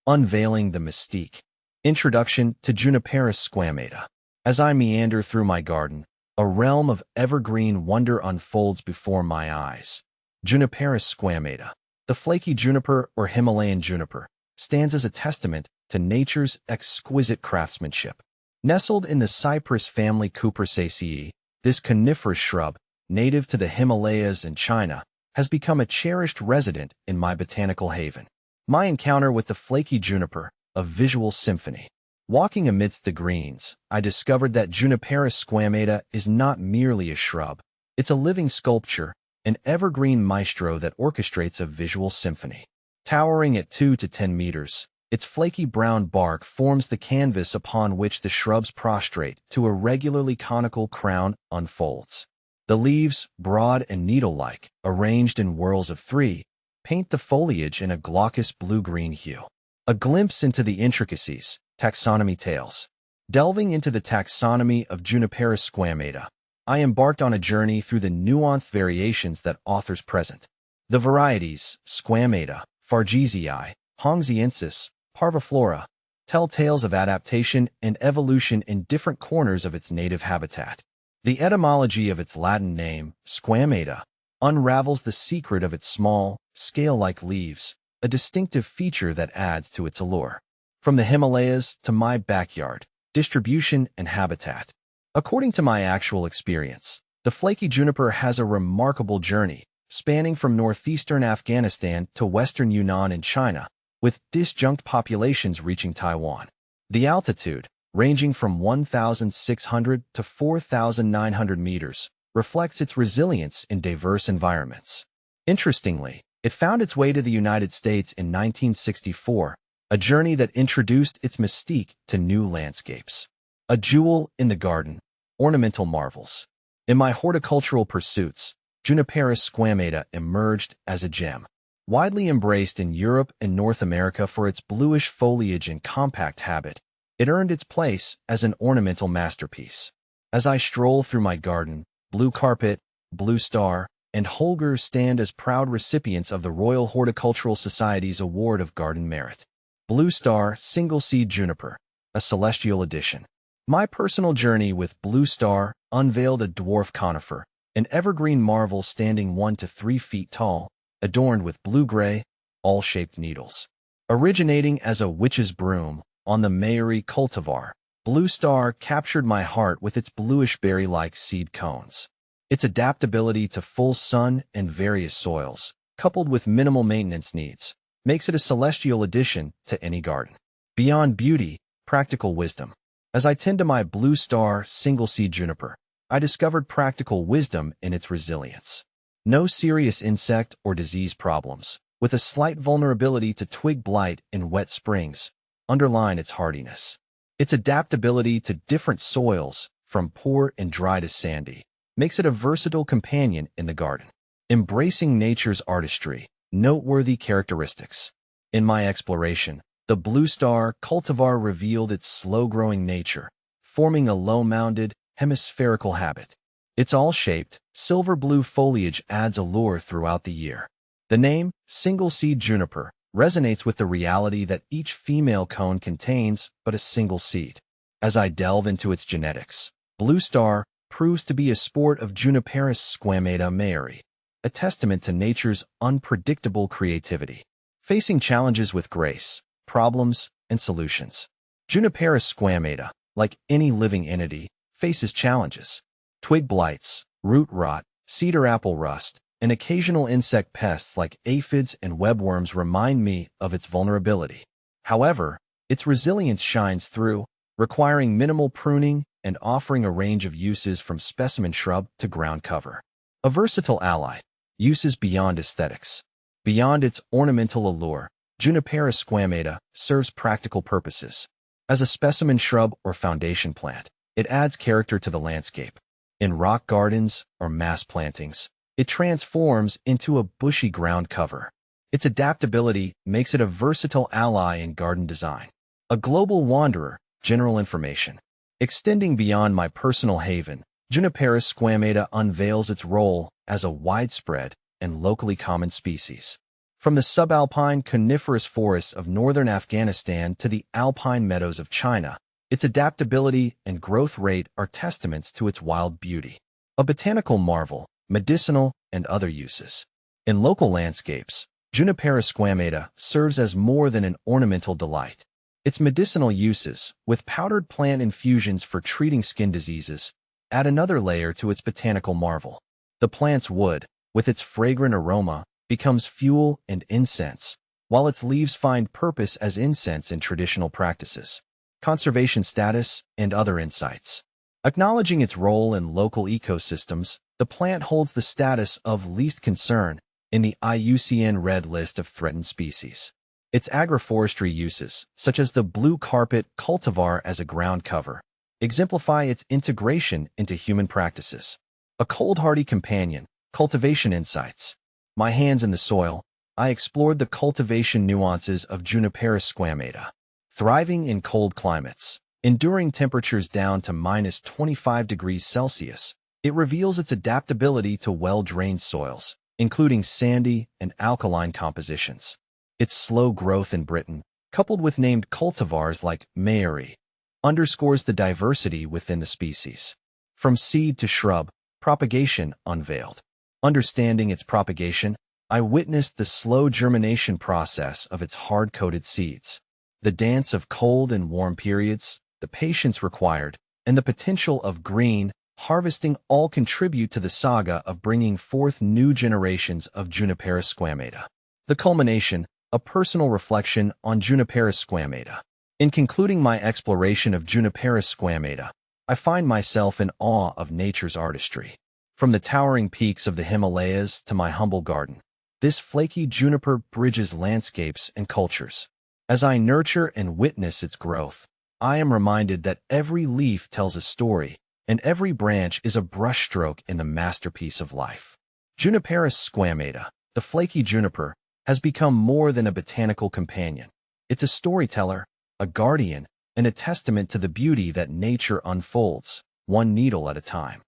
Unveiling the Mystique. Introduction to Juniperus squamata. As I meander through my garden, a realm of evergreen wonder unfolds before my eyes. Juniperus squamata, the flaky juniper or Himalayan juniper, stands as a testament to nature's exquisite craftsmanship. Nestled in the cypress family Cupressaceae, this coniferous shrub, native to the Himalayas and China, has become a cherished resident in my botanical haven. My encounter with the flaky juniper, a visual symphony. Walking amidst the greens, I discovered that Juniperus squamata is not merely a shrub. It's a living sculpture, an evergreen maestro that orchestrates a visual symphony. Towering at 2 to 10 meters, its flaky brown bark forms the canvas upon which the shrub's prostrate to a regularly conical crown unfolds. The leaves, broad and needle-like, arranged in whorls of 3, paint the foliage in a glaucous blue-green hue. A glimpse into the intricacies, taxonomy tales. Delving into the taxonomy of Juniperus squamata, I embarked on a journey through the nuanced variations that authors present. The varieties, Squamata, Fargesii, Hongxiensis, Parviflora, tell tales of adaptation and evolution in different corners of its native habitat. The etymology of its Latin name, squamata, unravels the secret of its small, scale-like leaves, a distinctive feature that adds to its allure. From the Himalayas to my backyard, distribution and habitat. According to my actual experience, the flaky juniper has a remarkable journey, spanning from northeastern Afghanistan to western Yunnan in China, with disjunct populations reaching Taiwan. The altitude, ranging from 1,600 to 4,900 meters, reflects its resilience in diverse environments. Interestingly, it found its way to the United States in 1964, a journey that introduced its mystique to new landscapes. A jewel in the garden, ornamental marvels. In my horticultural pursuits, Juniperus squamata emerged as a gem. Widely embraced in Europe and North America for its bluish foliage and compact habit, it earned its place as an ornamental masterpiece. As I stroll through my garden, Blue Carpet, Blue Star, and Holger stand as proud recipients of the Royal Horticultural Society's Award of Garden Merit. Blue Star Single Seed Juniper, a celestial edition. My personal journey with Blue Star unveiled a dwarf conifer, an evergreen marvel standing 1 to 3 feet tall, adorned with blue-gray, all-shaped needles. Originating as a witch's broom on the Mayuri cultivar, Blue Star captured my heart with its bluish berry-like seed cones. Its adaptability to full sun and various soils, coupled with minimal maintenance needs, makes it a celestial addition to any garden. Beyond beauty, practical wisdom. As I tend to my Blue Star single-seed juniper, I discovered practical wisdom in its resilience. No serious insect or disease problems, with a slight vulnerability to twig blight in wet springs, underline its hardiness. Its adaptability to different soils, from poor and dry to sandy, makes it a versatile companion in the garden. Embracing nature's artistry, noteworthy characteristics. In my exploration, the Blue Star cultivar revealed its slow-growing nature, forming a low-mounded, hemispherical habit. Its all-shaped, silver-blue foliage adds allure throughout the year. The name, single-seed juniper, resonates with the reality that each female cone contains but a single seed. As I delve into its genetics, Blue Star proves to be a sport of Juniperus squamata mayuri, a testament to nature's unpredictable creativity. Facing challenges with grace, problems, and solutions. Juniperus squamata, like any living entity, faces challenges. Twig blights, root rot, cedar apple rust, and occasional insect pests like aphids and webworms remind me of its vulnerability. However, its resilience shines through, requiring minimal pruning and offering a range of uses from specimen shrub to ground cover. A versatile ally. Uses beyond aesthetics. Beyond its ornamental allure, Juniperus squamata serves practical purposes. As a specimen shrub or foundation plant, it adds character to the landscape. In rock gardens or mass plantings, it transforms into a bushy ground cover. Its adaptability makes it a versatile ally in garden design. A global wanderer, general information. Extending beyond my personal haven, Juniperus squamata unveils its role as a widespread and locally common species. From the subalpine coniferous forests of northern Afghanistan to the alpine meadows of China, its adaptability and growth rate are testaments to its wild beauty. A botanical marvel, medicinal, and other uses. In local landscapes, Juniperus squamata serves as more than an ornamental delight. Its medicinal uses, with powdered plant infusions for treating skin diseases, add another layer to its botanical marvel. The plant's wood, with its fragrant aroma, becomes fuel and incense, while its leaves find purpose as incense in traditional practices. Conservation status and other insights. Acknowledging its role in local ecosystems, the plant holds the status of least concern in the IUCN Red List of threatened species. Its agroforestry uses, such as the blue carpet cultivar as a ground cover, exemplify its integration into human practices. A cold-hardy companion, cultivation insights. My hands in the soil, I explored the cultivation nuances of Juniperus squamata. Thriving in cold climates, enduring temperatures down to -25 degrees Celsius, it reveals its adaptability to well-drained soils, including sandy and alkaline compositions. Its slow growth in Britain, coupled with named cultivars like Mayeri, underscores the diversity within the species. From seed to shrub, propagation unveiled. Understanding its propagation, I witnessed the slow germination process of its hard-coated seeds. The dance of cold and warm periods, the patience required, and the potential of green harvesting all contribute to the saga of bringing forth new generations of Juniperus squamata. The culmination, a personal reflection on Juniperus squamata. In concluding my exploration of Juniperus squamata, I find myself in awe of nature's artistry. From the towering peaks of the Himalayas to my humble garden, this flaky juniper bridges landscapes and cultures. As I nurture and witness its growth, I am reminded that every leaf tells a story, and every branch is a brushstroke in the masterpiece of life. Juniperus squamata, the flaky juniper, has become more than a botanical companion. It's a storyteller, a guardian, and a testament to the beauty that nature unfolds, one needle at a time.